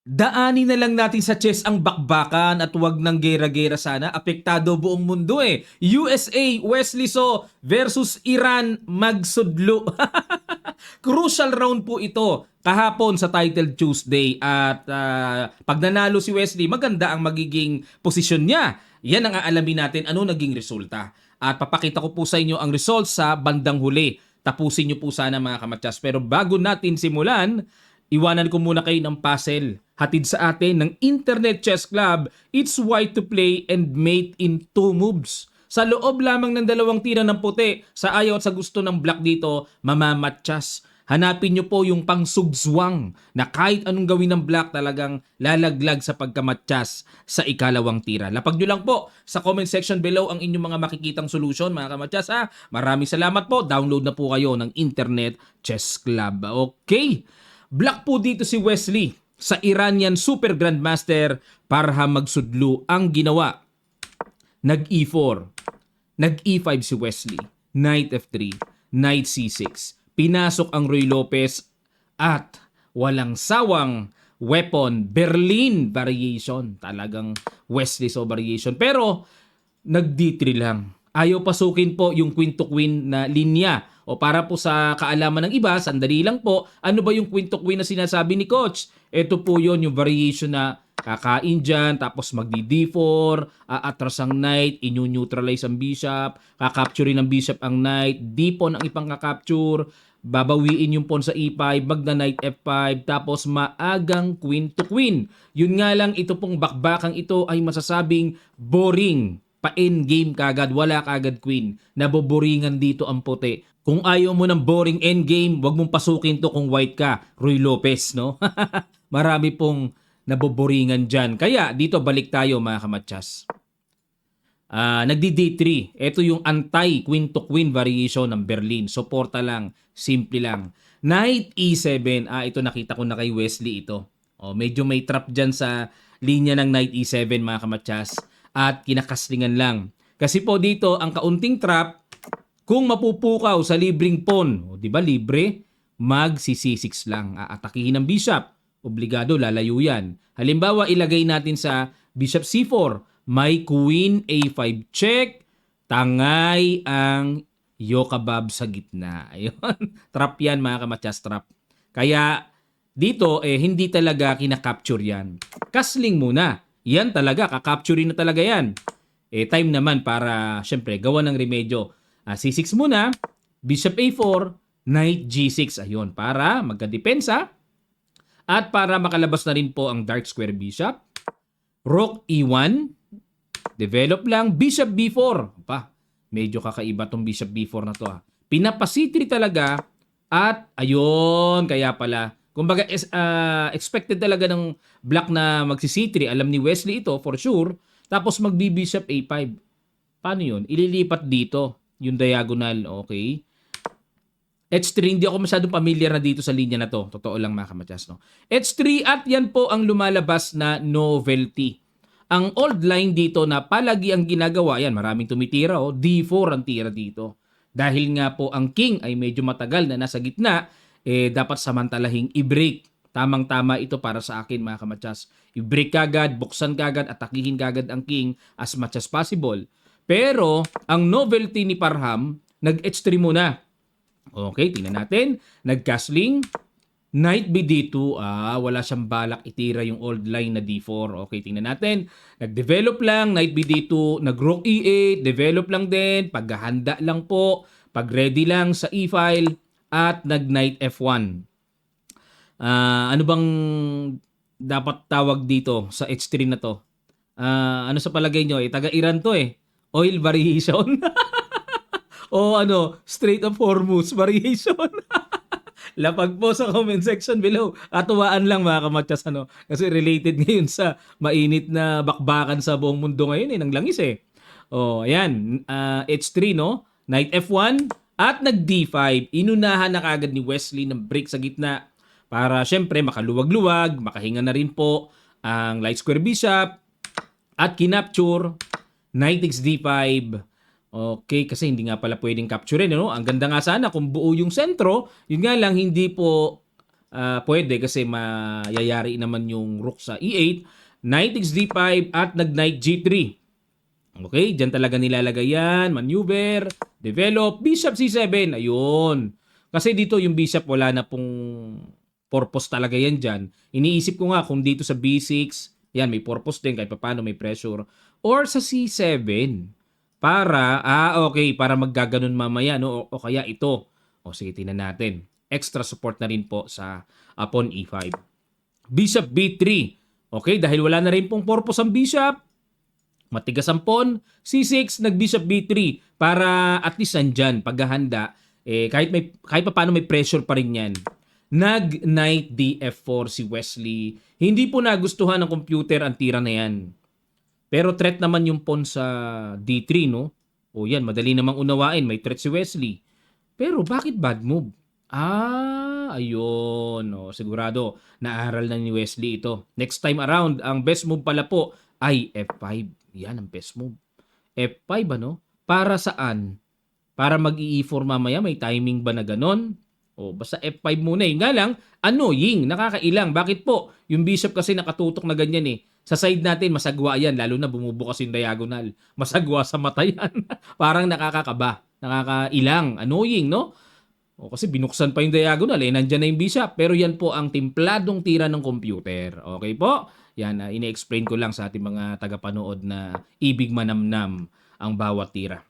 Daanin na lang natin sa chess ang bakbakan at wag ng gera-gera sana. Apektado buong mundo eh. USA, Wesley So versus Iran, magsudlo. Crucial round po ito kahapon sa Title Tuesday at pag nanalo si Wesley, maganda ang magiging posisyon niya. Yan ang aalamin natin ano naging resulta. At papakita ko po sa inyo ang results sa bandang huli. Tapusin niyo po sana mga kamatsas. Pero bago natin simulan, iwanan ko muna kayo ng puzzle. Hatid sa atin ng Internet Chess Club, it's white to play and mate in 2 moves. Sa loob lamang ng 2 tira ng puti, sa ayaw at sa gusto ng black dito, mamamatchas. Hanapin nyo po yung pangsugzwang na kahit anong gawin ng black talagang lalaglag sa pagkamatchas sa ikalawang tira. Lapag nyo lang po sa comment section below ang inyong mga makikitang solusyon mga kamatchas ha. Maraming salamat po. Download na po kayo ng Internet Chess Club. Okay. Black po dito si Wesley sa Iranian Super Grandmaster Parham Magsudlo ang ginawa. Nag-E4, nag-E5 si Wesley, Knight F3, Knight C6. Pinasok ang Ruy Lopez at walang sawang weapon, Berlin variation. Talagang Wesley So variation. Pero nag-D3 lang. Ayaw pasukin po yung queen to queen na linya. O para po sa kaalaman ng iba, sandali lang po, ano ba yung queen to queen na sinasabi ni Coach? Ito po yon yung variation na kakain dyan, tapos magdi-D4, aatras ang knight, inyo-neutralize ang bishop, kakapturein ng bishop ang knight, D-pawn ang ipang kakapture, babawiin yung pawn sa E5, magna-knight F5, tapos maagang queen to queen. Yun nga lang, ito pong bakbakang ito ay masasabing boring. Pa-endgame kagad, wala kagad queen. Naboboringan dito ang puti. Kung ayaw mo ng boring endgame, wag mong pasukin to kung white ka, Ruy Lopez, no? Marami pong naboboringan dyan. Kaya dito balik tayo mga kamatsas. Nagdi-D3. Ito yung anti-queen to queen variation ng Berlin. Suporta lang. Simple lang. Knight E7. Ito nakita ko na kay Wesley ito. Medyo may trap dyan sa linya ng Knight E7 mga kamatsas. At kinakaslingan lang. Kasi po dito, ang kaunting trap, kung mapupukaw sa libreng pawn, di ba libre, mag-C6 lang. Aatakihin ng bishop. Obligado, lalayo yan. Halimbawa, ilagay natin sa bishop C4. May queen A5 check. Tangay ang yokabab sa gitna. Ayun. Trap yan mga kamatsas, trap. Kaya dito, hindi talaga kinakapture yan. Kasling muna. Yan talaga, kakapturein na talaga yan. Time naman para, syempre, gawa ng remedyo. C6 muna, bishop A4, knight G6. Ayun, para magkadepensa. At para makalabas na rin po ang dark square bishop. Rook E1. Develop lang. Bishop B4. Medyo kakaiba tong bishop B4 na to. Pinapa-C3 talaga. At ayun, kaya pala. Kumbaga, expected talaga ng black na magsi-C3. Alam ni Wesley ito, for sure. Tapos magbi-bishop A5. Paano yun? Ililipat dito. Yung diagonal, okay. H3, hindi ako masyadong familiar na dito sa linya na to. Totoo lang mga kamatsas, no? H3 at yan po ang lumalabas na novelty. Ang old line dito na palagi ang ginagawa, yan, maraming tumitira, D4 ang tira dito. Dahil nga po ang king ay medyo matagal na nasa gitna, dapat samantalahing i-break. Tamang-tama ito para sa akin mga kamatsas. I-break kagad, buksan kagad, atakihin kagad ang king as much as possible. Pero, ang novelty ni Parham, nag-H3 muna. Okay, tingnan natin. Nag-castling. Knight BD2. Wala siyang balak itira yung old line na D4. Okay, tingnan natin. Nag-develop lang. Knight BD2. Nag-Rook E8. Develop lang din. Paghahanda lang po. Pag-ready lang sa E-file. At nag-Knight F1. Ano bang dapat tawag dito sa H3 na to? Ano sa palagay nyo? Taga-Iran to eh. Oil variation. O Strait of Hormuz variation. Lapag po sa comment section below. Atuwaan lang mga kamatsas kasi related ngayon sa mainit na bakbakan sa buong mundo ngayon ng langis eh. Ayan, H3 no, Knight F1 at nag D5. Inunahan na kagad ni Wesley ng break sa gitna para syempre makaluwag-luwag, makahinga na rin po ang light square bishop at kinapture Knight takes D5. Okay, kasi hindi nga pala pwedeng capturein, no? Ang ganda nga sana kung buo yung sentro, yun nga lang hindi po pwede kasi mayayari naman yung rook sa E8, knight takes D5 at nag-knight G3. Okay, diyan talaga nilalagay yan, maneuver, develop, bishop C7, ayun. Kasi dito yung bishop wala na pong purpose talaga yan dyan. Iniisip ko nga kung dito sa B6, yan may purpose din kahit paano may pressure. Or sa C7, para, okay, para maggaganon mamaya, no? O kaya ito. O sige, tingnan natin. Extra support na rin po sa pawn E5. Bishop B3. Okay, dahil wala na rin pong purpose ang bishop, matigas ang pawn, C6, nag-bishop B3 para at least nandyan, paghahanda, kahit pa paano may pressure pa rin yan. Nag-knight DF4 si Wesley. Hindi po nagustuhan ng computer ang tira na yan. Pero threat naman yung pawn sa D3, no? O yan, madali namang unawain, may threat si Wesley. Pero bakit bad move? Ayun. O, sigurado, naaral na ni Wesley ito. Next time around, ang best move pala po ay F5. Yan ang best move. F5 ano? Para saan? Para mag-i-E4 mamaya? May timing ba na ganon? O basta F5 muna eh. Nga lang, annoying, nakakailang. Bakit po? Yung bishop kasi nakatutok na ganyan eh. Sa side natin, masagwa yan. Lalo na bumubukas yung diagonal. Masagwa sa mata yan. Parang nakakakaba. Nakakailang. Annoying, no? O kasi binuksan pa yung diagonal eh. Nandyan na yung bishop. Pero yan po ang timpladong tira ng computer. Okay po? Yan, ini-explain ko lang sa ating mga tagapanood na ibig manamnam ang bawat tira.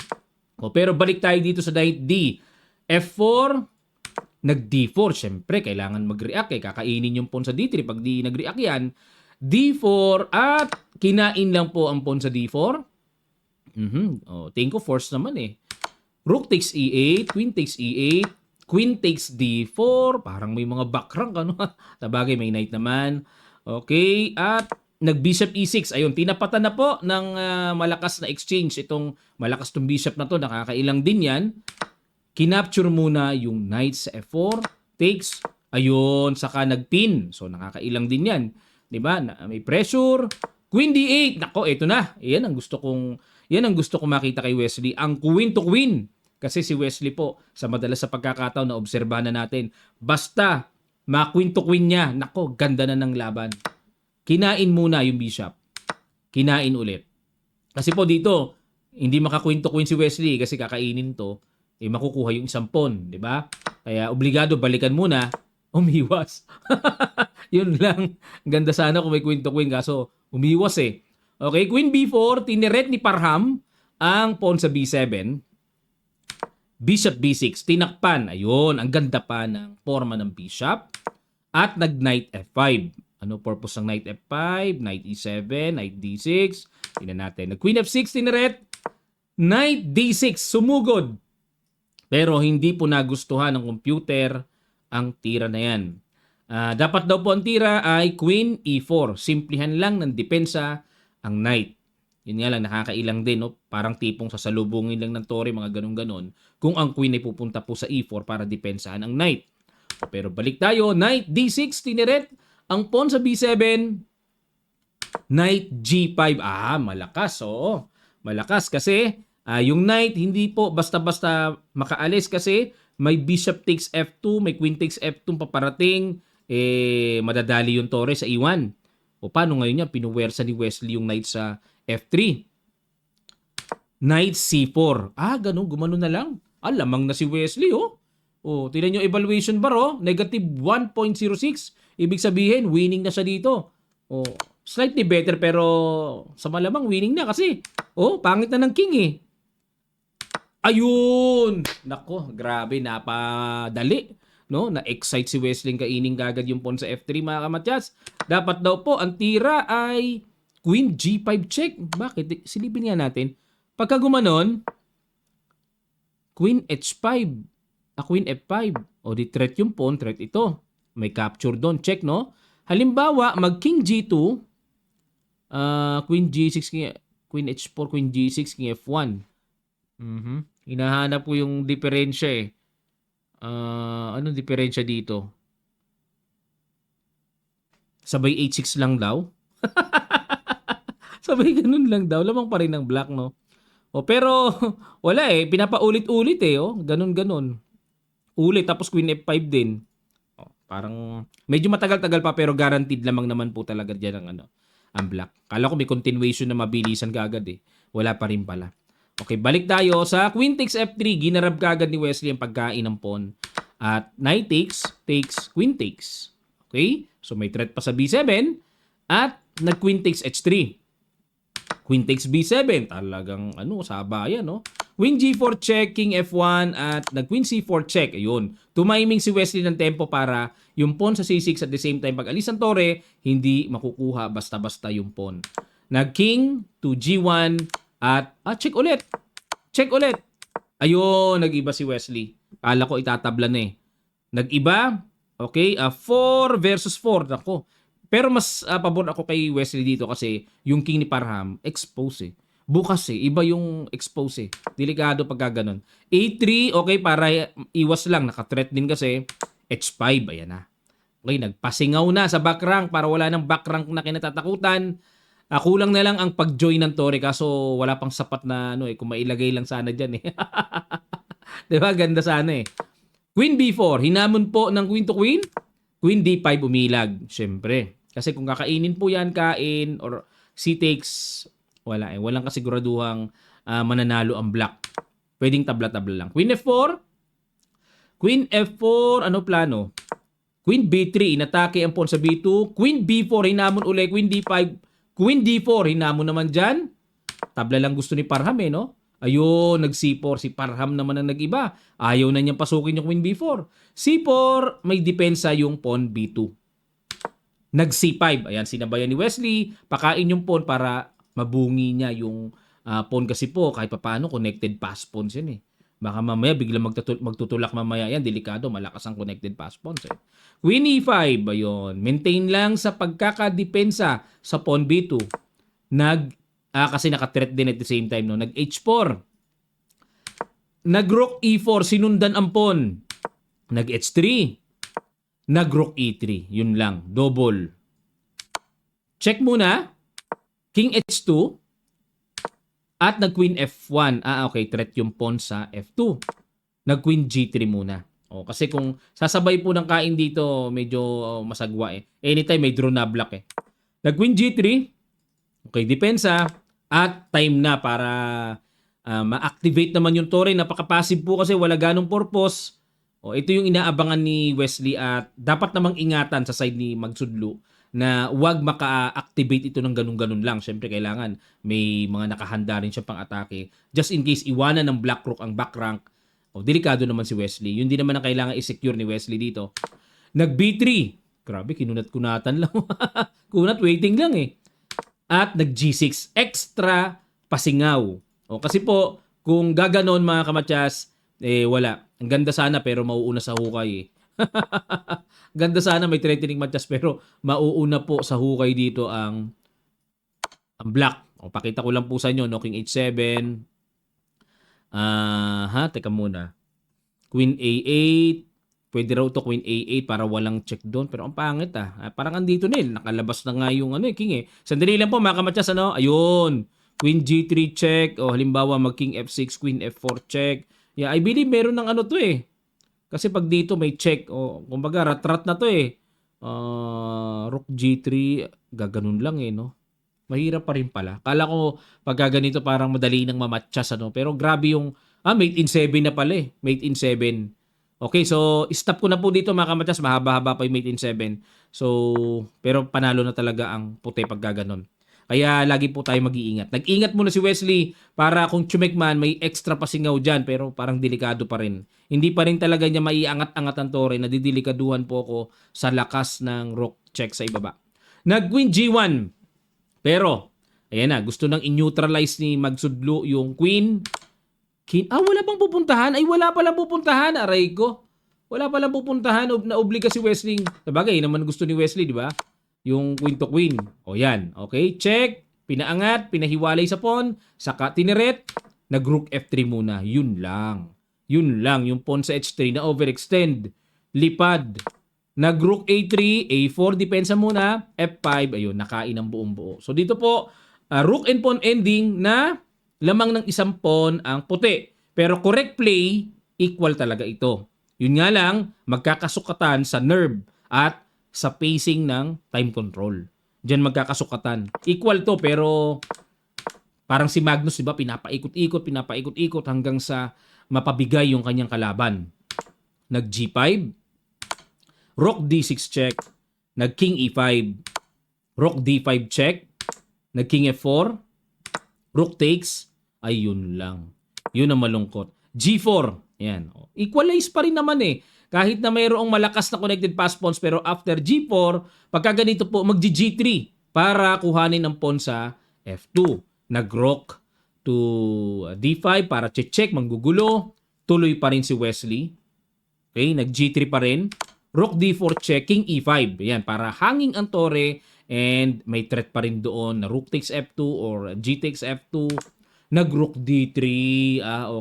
O, pero balik tayo dito sa knight D. F4, nag-D4. Siyempre, kailangan mag-react eh. Kakainin yung pawn sa D3. Pag di nag-react yan, D4 at kinain lang po ang pawn sa D4. O, tingin ko force naman eh. Rook takes E8, Queen takes E8, Queen takes D4. Parang may mga backrank ano. Sabagay, may knight naman. Okay, at nag-bishop E6. Ayun, tinapatan na po ng malakas na exchange. Itong malakas tong bishop na to, nakakailang din yan. Kinapture muna yung knight sa F4. Takes, ayun, saka nagpin. So, nakakailang din yan. Diba? May pressure. Queen D8. Nako, ito na. Yan ang gusto kong makita kay Wesley. Ang queen to queen. Kasi si Wesley po, sa madalas sa pagkakataon na obserbahan na natin, basta ma-queen to queen niya, nako, ganda na ng laban. Kinain muna yung bishop. Kinain ulit. Kasi po dito, hindi maka-queen to queen si Wesley kasi kakainin to, makukuha yung isang pawn, di ba? Kaya obligado balikan muna, umiwas. Yun lang. Ganda sana kung may queen to queen kaso umiwas eh. Okay, queen B4, tineret ni Parham ang pawn sa B7. Bishop B6, tinakpan. Ayun, ang ganda pa ng forma ng bishop. At nag-knight F5. Ano purpose ng knight F5? Knight E7, knight D6. Tingnan natin. Nag-queen F6, tineret. Knight D6, sumugod. Pero hindi po nagustuhan ng computer ang tira na yan. Dapat daw po ang tira ay Queen E4. Simplihan lang ng depensa ang knight. Yun nga lang, nakakailang din. No? Parang tipong sasalubungin lang ng tore, mga ganun-ganon. Kung ang queen ay pupunta po sa E4 para depensahan ang knight. Pero balik tayo. Knight D6, tineret. Ang pawn sa B7. Knight G5. Malakas. Oo. Malakas kasi yung knight hindi po basta-basta makaalis kasi may bishop takes F2, may queen takes F2 paparating, madadali yung tore sa E1. O paano ngayon niya pinuwersa ni Wesley yung knight sa F3. Knight C4. Ganun, gumano na lang. Lamang na si Wesley, oh. Oh, tingnan nyo evaluation bar, oh. Negative 1.06. Ibig sabihin, winning na siya dito. Oh, slightly better pero sa malamang winning na kasi. Oh, pangit na ng king eh. Ayun! Nako, grabe, napadali. No? Na-excite si Wesley kainin kagad yung pawn sa F3, mga kamatyas. Dapat daw po, ang tira ay Queen G5 check. Bakit? Silipin nga natin. Pagka gumanon, Queen H5. Queen F5. O di threat yung pawn, threat ito. May capture doon. Check, no? Halimbawa, mag King G2, Queen G6, Queen H4, Queen G6, King F1. Hinahanap ko yung diferensya eh. Anong diferensya dito? Sabay H6 lang daw? Sabay ganun lang daw. Lamang pa rin ng black, no? Pero wala eh. Pinapaulit-ulit eh. Ganun-ganun. Ulit. Tapos Queen F5 din. Parang medyo matagal-tagal pa pero guaranteed lamang naman po talaga diyan ang ano, ang black. Kala ko may continuation na mabilisan kaagad eh. Wala pa rin pala. Okay, balik tayo sa queen takes f3. Ginarab kaagad ni Wesley ang pagkain ng pawn. At knight takes, queen takes. Okay? So may threat pa sa b7 at nag-queen takes h3. Queen takes b7. Talagang ano, sabayan, no? Queen g4 check, king f1 at nag-queen c4 check. Ayun. Tumiming si Wesley ng tempo para yung pawn sa c6 at the same time pag alis ang tore, hindi makukuha basta-basta yung pawn. Nag-king to g1 at check ulit. Check ulit. Ayun, nag-iba si Wesley. Kala ko itatabla na eh. Nag-iba. Okay, 4 versus 4. Nako. Pero mas pabor ako kay Wesley dito kasi yung king ni Parham, expose eh. Bukas eh. Iba yung expose eh. Delikado pagka ganun. A3, okay, para iwas lang. Naka-threat din kasi. H5, ayan na. Okay, nagpasingaw na sa back rank para wala nang back rank na kinatatakutan. Kulang na lang ang pag-join ng Torre kaso wala pang sapat na ano eh. Kung mailagay lang sana dyan eh. Diba? Ganda sana eh. Queen B4. Hinamon po ng queen to queen. Queen D5 umilag. Siyempre. Kasi kung kakainin po yan, kain, or C takes, wala eh. Walang kasiguraduhang mananalo ang black. Pwedeng tabla-tabla lang. Queen F4. Queen F4, ano plano? Queen B3, inatake ang pawn sa B2. Queen B4, hinamon uli. Queen D5. Queen D4, hinamon naman dyan. Tabla lang gusto ni Parham eh, no? Ayun, nag-C4. Si Parham naman ang nag-iba. Ayaw na niyang pasukin yung Queen B4. C4, may depensa yung pawn B2. Nag-C5. Ayan, sinabayan ni Wesley. Pakain yung pawn para mabungi niya yung pawn kasi po. Kahit paano, connected pass pawns yan eh. Baka mamaya, biglang magtutulak mamaya yan. Delikado, malakas ang connected pass pawns eh. Queen E5. Ayun. Maintain lang sa pagkakadepensa sa pawn B2. Kasi naka-threat din at the same time, no? Nag-H4. Nag-Rook E4, sinundan ang pawn. Nag-H3. Nag-Rook E3. Yun lang. Double. Check muna. King H2. At nag-Queen F1. Okay. Threat yung pawn sa F2. Nag-Queen G3 muna. Kasi kung sasabay po ng kain dito, medyo masagwa eh. Anytime may draw na block eh. Nag-Queen G3. Okay, depensa. At time na para ma-activate naman yung Torre. Napaka-passive po kasi wala ganong purpose. Ito yung inaabangan ni Wesley at dapat namang ingatan sa side ni Magsudlo na wag maka-activate ito ng ganun-ganun lang. Siyempre kailangan may mga nakahanda rin siya pang atake. Just in case iwanan ng Black Rook ang back rank. Delikado naman si Wesley. Yun din naman ang kailangan i-secure ni Wesley dito. Nag-B3. Grabe, kinunat-kunatan lang. Kunat, waiting lang eh. At nag-G6, extra pasingaw. Kasi po, kung gaganon mga kamatyas, wala. Ang ganda sana pero mauuna sa hukay eh. Ganda sana may threatening matyas pero mauuna po sa hukay dito ang black. Pakita ko lang po sa inyo, no? King H7. Teka muna. Queen A8. Pwede raw to Queen A8 para walang check doon. Pero ang pangit parang andito na eh. Nakalabas na nga yung king eh. Sandali lang po mga kamatyas Ayun. Queen G3 check. Halimbawa mag King F6, Queen F4 check. Yeah, I believe meron ng to eh. Kasi pag dito may check. Kumbaga rat-rat na to eh. Rook G3. Gaganon lang eh no. Mahirap pa rin pala. Kala ko pag ganito parang madali nang mamatyas Pero grabe yung mate in 7 na pala eh. Mate in 7. Okay, so stop ko na po dito mga kamatyas. Mahaba-haba pa yung mate in 7. So, pero panalo na talaga ang puti pag gaganon. Kaya lagi po tayo mag-iingat. Nag-ingat muna si Wesley para kung chumekman may extra pasingaw dyan pero parang delikado pa rin. Hindi pa rin talaga niya maiangat-angat ang Torre. Nadidilikaduhan po ako sa lakas ng rook check sa ibaba. Nag-Queen G1. Pero, ayan na, gusto nang in-neutralize ni Magsudlo yung Queen. Wala bang pupuntahan? Ay, wala palang pupuntahan. Aray ko. Wala palang pupuntahan. Naobliga si Wesley. Sabagay, naman gusto ni Wesley, di ba? Yung queen to queen. Yan. Okay, check. Pinaangat, pinahiwalay sa pawn. Saka tiniret. Nag-rook F3 muna. Yun lang. Yun lang. Yung pawn sa H3 na overextend. Lipad. Nag-rook A3, A4, depensa muna. F5. Ayun, nakain ang buong buo. So dito po, rook and pawn ending na lamang ng isang pawn ang puti. Pero correct play, equal talaga ito. Yun nga lang, magkakasukatan sa nerve at sa pacing ng time control. Diyan magkakasukatan. Equal to pero parang si Magnus, 'di ba, pinapaikot-ikot hanggang sa mapabigay yung kanyang kalaban. Nag G5, Rook D6 check, nag King E5, Rook D5 check, nag King F4, Rook takes, ayun lang. Yun ang malungkot. G4, yan. Equalize pa rin naman eh. Kahit na mayroong malakas na connected pass pawns, pero after G4, pagka ganito po, mag-G3 para kuhanin ang pawn sa F2. Nag-rook to D5 para check, manggugulo. Tuloy pa rin si Wesley. Okay, nag-G3 pa rin. Rook D4 check, King E5. Yan, para hanging ang tore and may threat pa rin doon na Rook takes F2 or G takes F2. Nag-Rook D3.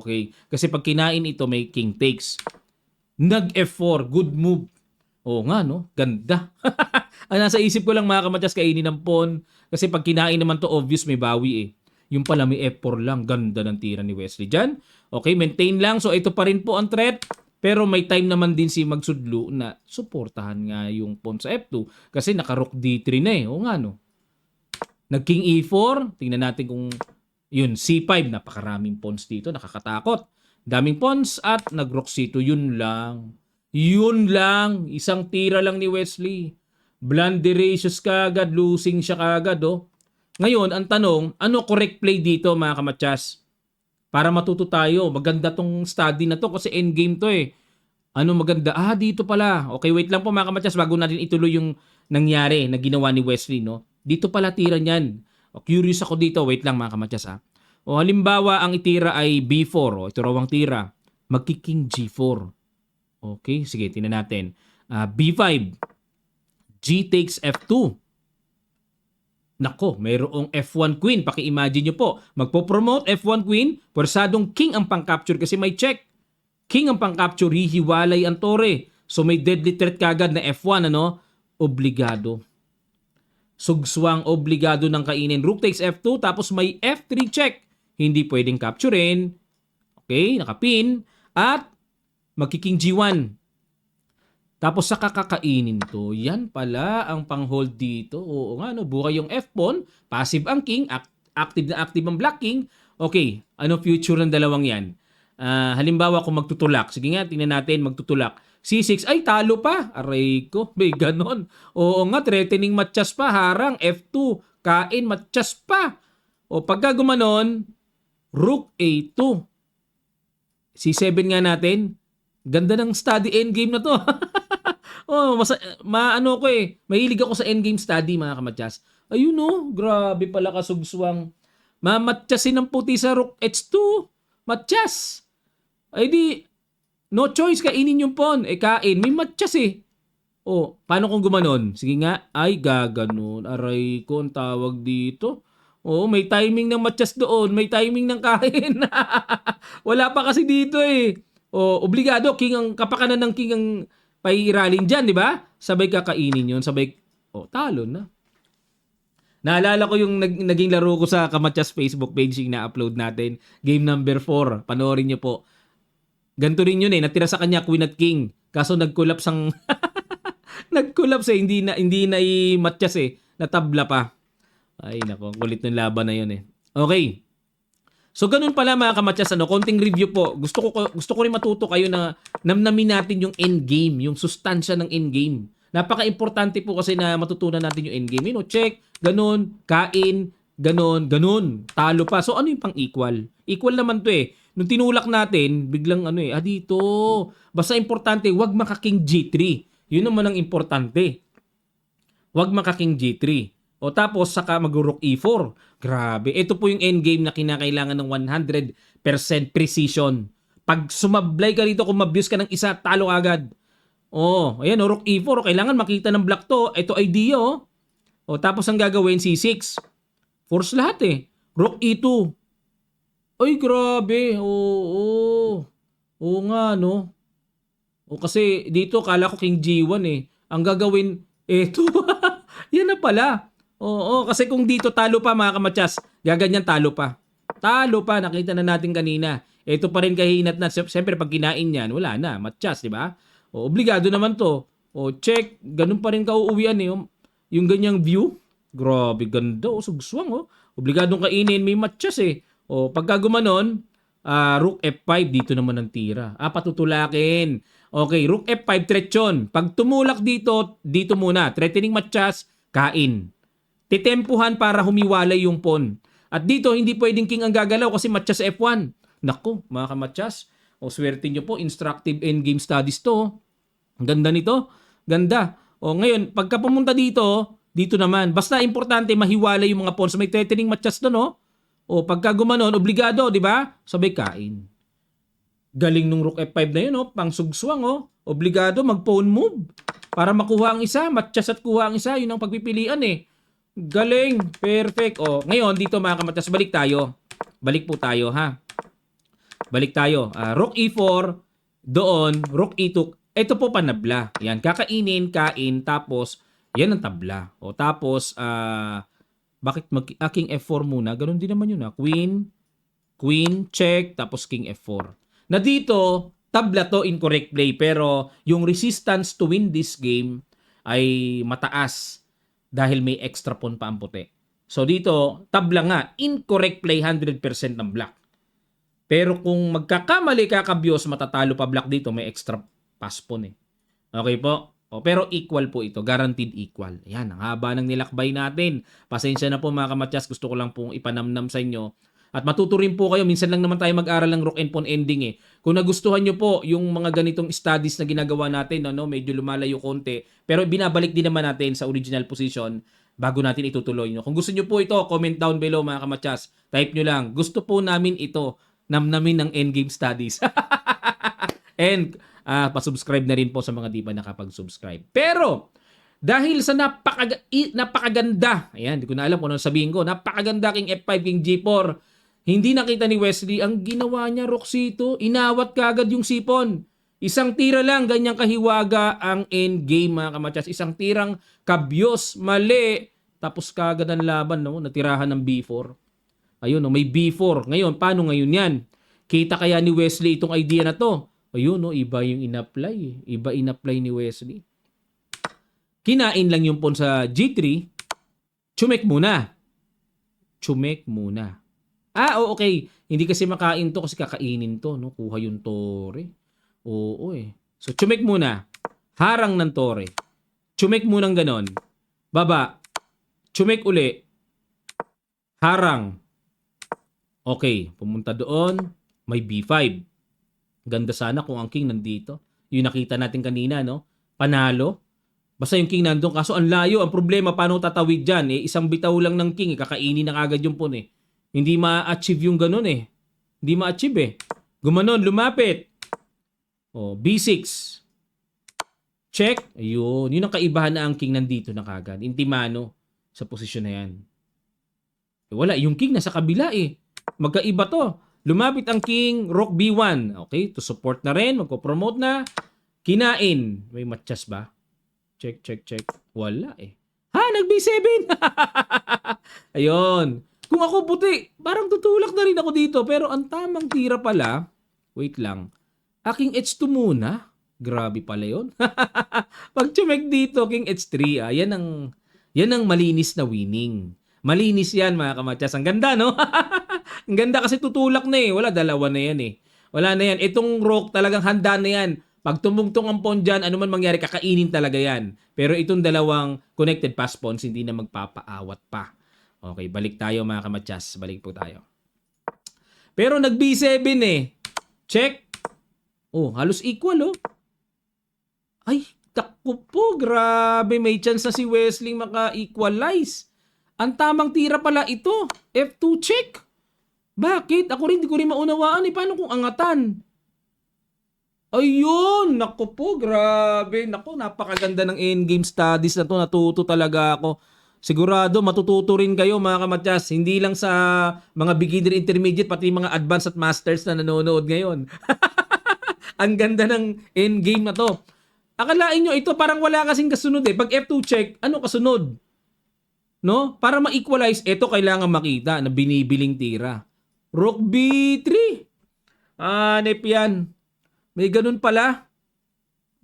Okay. Kasi pag kinain ito, may King takes. Nag-F4. Good move. Oo nga, no? Ganda. Ang nasa isip ko lang mga kamatyas, kainin ng pawn. Kasi pag kinain naman to, obvious may bawi eh. Yung pala may F4 lang. Ganda ng tira ni Wesley dyan. Okay, maintain lang. So ito pa rin po ang threat. Pero may time naman din si Magsudlo na suportahan nga yung pawn sa F2 kasi naka-rook D3 na eh. O nga no. Nag-King E4. Tingnan natin kung yun. C5. Napakaraming pawns dito. Nakakatakot. Daming pawns at nag-rook C2. Yun lang. Yun lang. Isang tira lang ni Wesley. Blunderacious kagad. Losing siya kagad oh. Ngayon, ang tanong, ano correct play dito mga kamatyas? Para matuto tayo. Maganda tong study na to kasi endgame to eh. Ano maganda? Dito pala. Okay, wait lang po mga kamatyas bago natin ituloy yung nangyari na ginawa ni Wesley, no? Dito pala tira niyan. Curious ako dito. Wait lang mga kamatyas ha. Halimbawa, ang itira ay B4. Ito raw ang tira. Magki-King G4. Okay, sige, tingnan natin. B5. G takes F2. Nako, mayroong F1 queen. Paki-imagine nyo po. Magpo-promote F1 queen, pwersadong king ang pang-capture kasi may check. King ang pang-capture, hihiwalay ang tore. So may deadly threat kagad na F1, ano? Obligado. Sugswang obligado ng kainin. Rook takes F2, tapos may F3 check. Hindi pwedeng capturein. Okay, nakapin. At magki-King G1. Tapos sa kakakainin to, yan pala ang pang-hold dito. Oo nga, no? Buhay yung F-pawn, passive ang king, active na active ang black king. Okay, ano future ng dalawang yan? Halimbawa kung magtutulak, sige nga, tingnan natin, magtutulak. C6, ay talo pa. Aray ko, may ganon. Oo nga, threatening matchas pa, harang, F2, kain, matchas pa. O pagka gumanon, Rook A2. C7 nga natin. Ganda ng study endgame na to. Maano ko eh. Mahilig ako sa endgame study mga kamatyas. Ayun oh, grabe pala kasugswang. Mamatyasin ng puti sa Rook H2. Matyas. Ay di, no choice, kainin yung pawn. Kain. May matyas eh. Paano kung gumanon? Sige nga. Ay, gaganon. Aray ko, ang tawag dito. May timing ng matyas doon. May timing ng kain. Wala pa kasi dito eh. Obligado, king ang kapakanan ng king ang pairalin dyan, di ba? Sabay kakainin yun. Sabay, talo na. Naalala ko yung naging laro ko sa Kamatyas Facebook page yung na-upload natin. Game number 4. Panoorin nyo po. Ganito rin yun eh. Natira sa kanya queen at king. Kaso nag-collapse ang... nag-collapse eh. Hindi na i-matyas eh. Natabla pa. Ay nako, kulit ng laban na yun eh. Okay. So ganun pala mga kamatyas, konting review po. Gusto ko rin matuto kayo na namnamin natin yung endgame, yung sustansya ng endgame. Napaka-importante po kasi na matutunan natin yung endgame. Check, ganun, kain, ganun, talo pa. So ano yung pang-equal? Equal naman to eh. Nung tinulak natin, biglang dito. Basta importante, wag maka-King G3. Yun naman ang importante. Wag maka-King G3. Tapos saka mag-Rook E4. Grabe. Ito po yung endgame na kinakailangan ng 100% precision. Pag sumablay ka rito, kung mabuse ka ng isa, talo agad. Ayan, Rook E4. Kailangan makita ng black to. Ito idea, tapos ang gagawin, C6. Force lahat eh. Rook E2. Ay, grabe. Oo nga, no? Kasi dito, kala ko King G1 eh. Ang gagawin, eto. Yan na pala. Kasi kung dito talo pa mga kamatyas, gaganyan talo pa. Talo pa, nakita na natin kanina. Ito pa rin kahinat na. Siyempre pag kinain yan, wala na, matyas, di ba? Obligado naman to. O check, ganun pa rin kauuwian eh. Yung ganyang view. Grabe, ganda. O, sugswang oh. Obligadong kainin, may matchas eh. O, pagka gumanon, Rook F5, dito naman ang tira. Patutulakin. Okay, Rook F5, tretyon. Pag tumulak dito, dito muna. Threatening matchas, kain. Titempuhan para humiwalay yung pawn. At dito, hindi pwedeng king ang gagalaw kasi matchas F1. Nako, mga kamatsas. O, swerte nyo po, instructive endgame studies to. Ang ganda nito. Ganda. O, ngayon, pagka pumunta dito, dito naman. Basta importante, mahiwalay yung mga pawns. May threatening matchas doon, no? O, pagka gumanon, obligado, di ba? Sabay kain. Galing nung Rook F5 na yun, no? Pang sugswang, oh. Obligado, mag-pawn move. Para makuha ang isa, matchas at kuha ang isa. Yun ang pagpipilian, eh. Galing. Perfect. O, ngayon, dito mga kamatas, balik tayo. Balik po tayo, ha? Balik tayo. Rook E4, doon, Rook E2. Ito po panabla. Yan, kakainin, kain, tapos, yan ang tabla. O, tapos, bakit King F4 muna? Ganun din naman yun, ha? Queen, Queen, check, tapos King F4. Na dito, tabla to, incorrect play. Pero, yung resistance to win this game ay mataas dahil may extra pawn pa ang puti. So dito, tabla nga, incorrect play 100% ng black. Pero kung magkakamali kakabyos, matatalo pa black dito, may extra pass pawn eh. Okay po? Pero equal po ito, guaranteed equal. Ayan, ang haba ng nilakbay natin. Pasensya na po mga kamatyas, gusto ko lang pong ipanamnam sa inyo. At matuto rin po kayo, minsan lang naman tayo mag-aral ng rook and pawn ending eh. Kung nagustuhan nyo po yung mga ganitong studies na ginagawa natin, medyo lumalayo konti, pero binabalik din naman natin sa original position bago natin itutuloy. Kung gusto nyo po ito, comment down below mga kamatyas. Type nyo lang, gusto po namin ito, namnamin ng endgame studies. And pasubscribe na rin po sa mga di pa nakapag-subscribe. Pero, dahil sa napakaganda, ayan, di ko na alam kung ano sabihin ko, napakaganda King F5, King G4, hindi nakita ni Wesley, ang ginawa niya, Rook C2, inawat kagad yung sipon. Isang tira lang, ganyang kahiwaga ang endgame mga kamatyas. Isang tirang kabyos, mali, tapos kagad ang laban, no? Natirahan ng B4. Ayun, no? May B4. Ngayon, paano ngayon yan? Kita kaya ni Wesley itong idea na to? Ayun, no? Iba yung in-apply. Iba in-apply ni Wesley. Kinain lang yung pawn sa G3. Chumek muna. Chumek muna. Okay. Hindi kasi makain to kasi kakainin to, no? Kuha yung tore. Oo eh. So, chumek muna. Harang ng tore. Chumek muna ng ganon. Baba. Chumek uli. Harang. Okay. Pumunta doon. May B5. Ganda sana kung ang king nandito. Yung nakita natin kanina, no? Panalo. Basta yung king nandun. Kaso ang layo. Ang problema, paano tatawid dyan? Isang bitaw lang ng king. Kakainin na agad yung pawn eh. Hindi ma-achieve yung ganun eh. Hindi ma-achieve eh. Gumanon, lumapit. B6. Check. Ayun. Yun ang kaibahan na ang king nandito na kagad. Intimano sa posisyon na yan. Wala. Yung king nasa kabila eh. Magkaiba to. Lumapit ang king, rook B1. Okay. To support na rin. Magpo-promote na. Kinain. May matchas ba? Check, check, check. Wala eh. Nag-B7. Ayun. Kung ako puti, parang tutulak na rin ako dito. Pero ang tamang tira pala, wait lang, aking H2 muna. Grabe pala yun. Pag chumek dito, King H3, yan ang malinis na winning. Malinis yan mga kamatyas. Ang ganda, no? Ang ganda kasi tutulak na eh. Wala, dalawa na yan eh. Wala na yan. Itong rook talagang handa na yan. Pag tumungtong ang pawn dyan, ano man mangyari, kakainin talaga yan. Pero itong dalawang connected pass pawns, hindi na magpapaawat pa. Okay, balik tayo mga kamatyas. Balik po tayo. Pero nag-B7 eh. Check. Halos equal Ay, takpo po. Grabe, may chance na si Wesley maka-equalize. Ang tamang tira pala ito. F2 check. Bakit? Ako rin, di ko rin maunawaan Paano kung angatan? Ayun, nako po, grabe. Nako, napakaganda ng endgame studies na to. Natuto talaga ako. Sigurado matututo rin kayo mga kamatyas. Hindi lang sa mga beginner intermediate, pati mga advanced at masters na nanonood ngayon. Ang ganda ng endgame na to. Akalain nyo, ito parang wala kasing kasunod eh. Pag F2 check, ano kasunod? No? Para ma-equalize, ito kailangan makita na binibiling tira. Rook B3. Hanep yan. May ganun pala.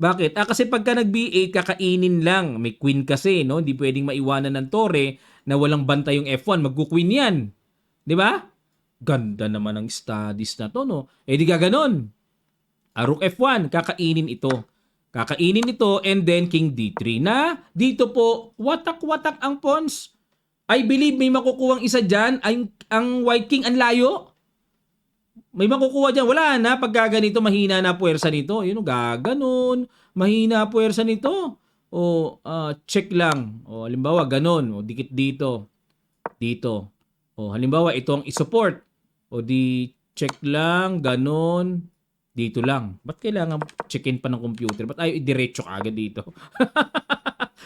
Bakit? Kasi pagka nag-B8, kakainin lang. May queen kasi, no? Hindi pwedeng maiwanan ng tore na walang bantay yung F1. Magku-queen yan. Di ba? Ganda naman ng studies na to, no? Eh di gaganon. Rook F1, kakainin ito. Kakainin ito and then King D3 na dito po, watak-watak ang pawns. I believe may makukuhang isa dyan. Ang White King, ang layo. May makukuha dyan. Wala na. Pag gaganito, mahina na puwersa nito. Yun, gaganon. Mahina puwersa nito. O, check lang. O, halimbawa, ganon. O, dikit dito. Dito. O, halimbawa, ito ang isupport. O, di check lang. Ganon. Dito lang. Ba't kailangan check-in pa ng computer? Ba't ayaw idiretso ka agad dito?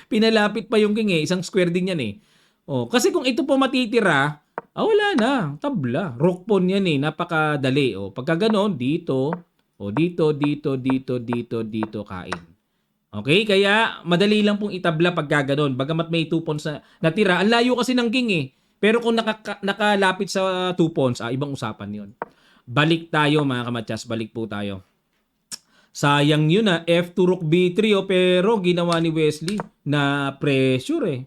Pinalapit pa yung king eh. Isang square din yan eh. O, kasi kung ito po matitira, wala na. Tabla. Rook pawn yan eh. Napakadali. O, pagka ganon, dito. O, dito, dito, dito, dito, dito, kain. Okay? Kaya, madali lang pong itabla pagka ganon. Bagamat may 2 pawns na natira. Ang layo kasi ng king eh. Pero kung nakalapit sa 2 pawns, ibang usapan yon. Balik tayo mga kamatyas. Balik po tayo. Sayang yun F2 Rook B3 pero ginawa ni Wesley na pressure eh.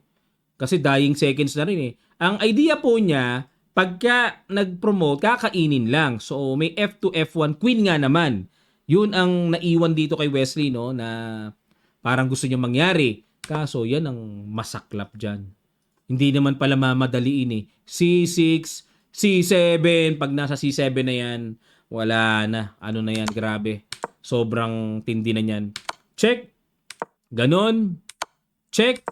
Kasi dying seconds na rin eh. Ang idea po niya, pagka nag-promote, kakainin lang. So, may F2, F1, Queen nga naman. Yun ang naiwan dito kay Wesley, no? Na parang gusto niya mangyari. Kaso, yan ang masaklap dyan. Hindi naman pala mamadaliin eh. C6, C7. Pag nasa C7 na yan, wala na. Ano na yan, grabe. Sobrang tindi na yan. Check. Ganon. Check.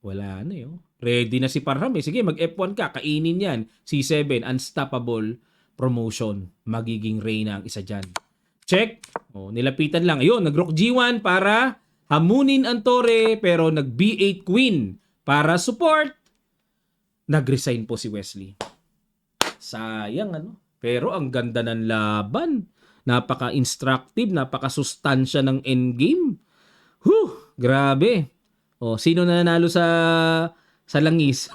Wala na yun. Ready na si Parham eh. Sige, mag-F1 ka. Kainin yan. C7, unstoppable promotion. Magiging reyna ang isa dyan. Check. Nilapitan lang. Ayun, nag-Rook G1 para hamunin ang tore. Pero nag-B8 Queen para support. Nag-resign po si Wesley. Sayang ano. Pero ang ganda ng laban. Napaka-instructive. Napaka-sustansya ng endgame. Grabe. Sino na nanalo sa langis?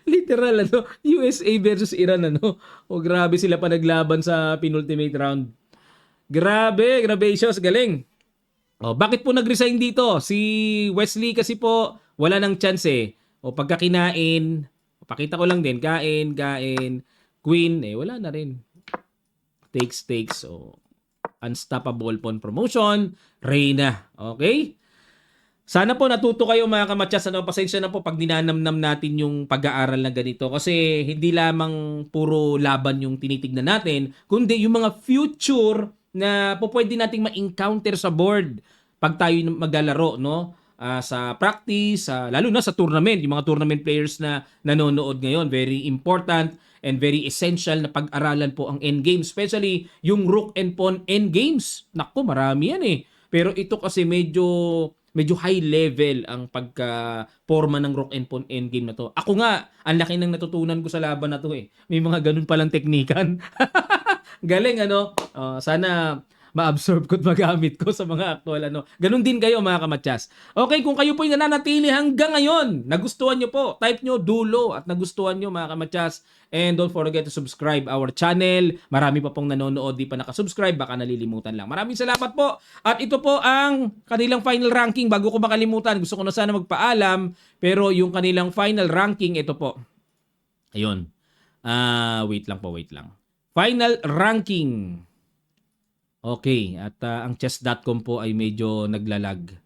Literal ano, USA versus Iran ano. Grabe sila pa naglaban sa penultimate round. Grabe, gracious, galing. Bakit po nag-resign dito? Si Wesley kasi po wala nang chance eh. Pagka kinain, pakita ko lang din, kain, queen, wala na rin. Takes. Unstoppable pawn promotion, reyna. Okay? Sana po natuto kayo mga kamatyas. Pasensya na po pag ninanamnam natin yung pag-aaral na ganito. Kasi hindi lamang puro laban yung tinitignan natin, kundi yung mga future na po pwede nating ma-encounter sa board pag tayo maglalaro, no? Sa practice, lalo na sa tournament. Yung mga tournament players na nanonood ngayon, very important and very essential na pag-aralan po ang endgame. Especially yung rook and pawn endgames. Naku, marami yan eh. Pero ito kasi medyo high level ang pagka-forma ng rook and pawn endgame na to. Ako nga, ang laki ng natutunan ko sa laban na to eh. May mga ganun palang teknikan. Galing ano? Sana ma-absorb ko at magamit ko sa mga actual ano. Ganun din kayo mga kamatyas. Okay, kung kayo po yung nananatili hanggang ngayon, nagustuhan nyo po, type nyo dulo at nagustuhan nyo mga kamatyas. And don't forget to subscribe our channel. Marami pa pong nanonood, di pa nakasubscribe, baka nalilimutan lang. Maraming salamat po. At ito po ang kanilang final ranking. Bago ko makalimutan, gusto ko na sana magpaalam, pero yung kanilang final ranking, ito po. Ayun. Wait lang. Final ranking. Okay, at ang chess.com po ay medyo naglalag.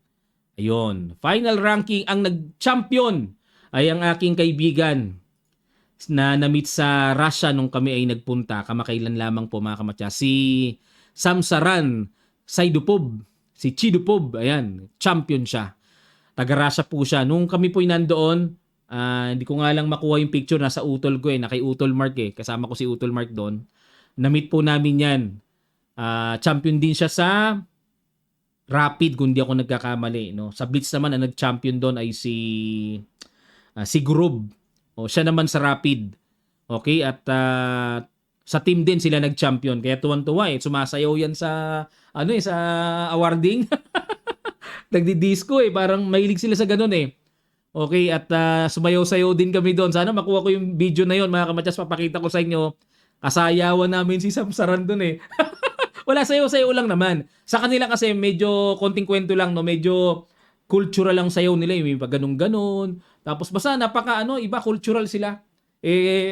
Ayun. Final ranking, ang nag-champion ay ang aking kaibigan na na-meet sa Russia nung kami ay nagpunta. Kamakailan lamang po mga kamatya. Si Samsaran Saidupov. Si Chidupov. Ayan, champion siya. Taga-Russia po siya. Nung kami po nandoon, hindi ko nga lang makuha yung picture. Nasa utol ko eh. Nakay utol Mark eh. Kasama ko si utol Mark doon. Na-meet po namin yan. Champion din siya sa Rapid kung di ako nagkakamali, no. Sa Blitz naman ang nag-champion doon ay si Gurub. Siya naman sa Rapid. Okay, at sa team din sila nag-champion. Kaya tuwan-tuwa eh. Sumasayaw yan sa sa awarding. Nagdi-disco eh, parang mahilig sila sa ganun eh. Okay, at sumayaw-sayaw din kami doon. Sana makuha ko yung video na yon mga kamatyas, papakita ko sa inyo. Kasayawan namin si Samsaran doon eh. Wala, sayaw-sayaw lang naman. Sa kanila kasi medyo konting kwento lang, no? Medyo cultural lang sayaw nila, may pa ganun-ganon. Tapos basta napaka iba cultural sila.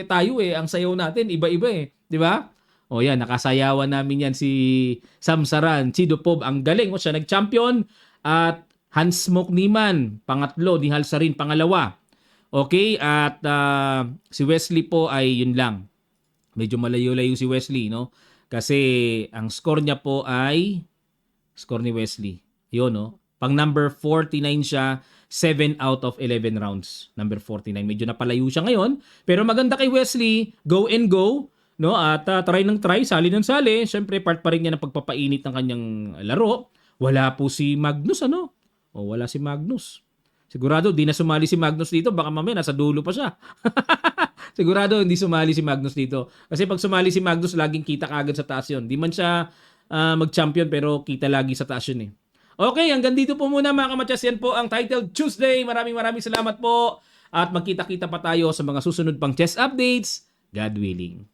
Tayo ang sayaw natin iba-iba 'di ba? O yan, nakasayawan namin yan si Samsaran, Chidopov, ang galing. O siya nag-champion. At Hans Smoke Niemann, pangatlo, ni Halsarin, pangalawa. Okay, at si Wesley po ay yun lang. Medyo malayo-layo si Wesley, no? Kasi ang score niya po ay score ni Wesley. Yun, no? Pang number 49 siya, 7 out of 11 rounds. Number 49. Medyo napalayo siya ngayon. Pero maganda kay Wesley, go and go. No? At try ng try, sali ng sali. Siyempre, part pa rin niya ng pagpapainit ng kanyang laro. Wala po si Magnus, ano? O, wala si Magnus. Sigurado, di na sumali si Magnus dito. Baka mamaya, nasa dulo pa siya. Sigurado, hindi sumali si Magnus dito. Kasi pag sumali si Magnus, laging kita kagad sa taas yun. Di man siya mag-champion, pero kita lagi sa taas yun eh. Okay, hanggang dito po muna mga kamatyas. Yan po ang Title Tuesday. Maraming salamat po. At magkita-kita pa tayo sa mga susunod pang chess updates. God willing.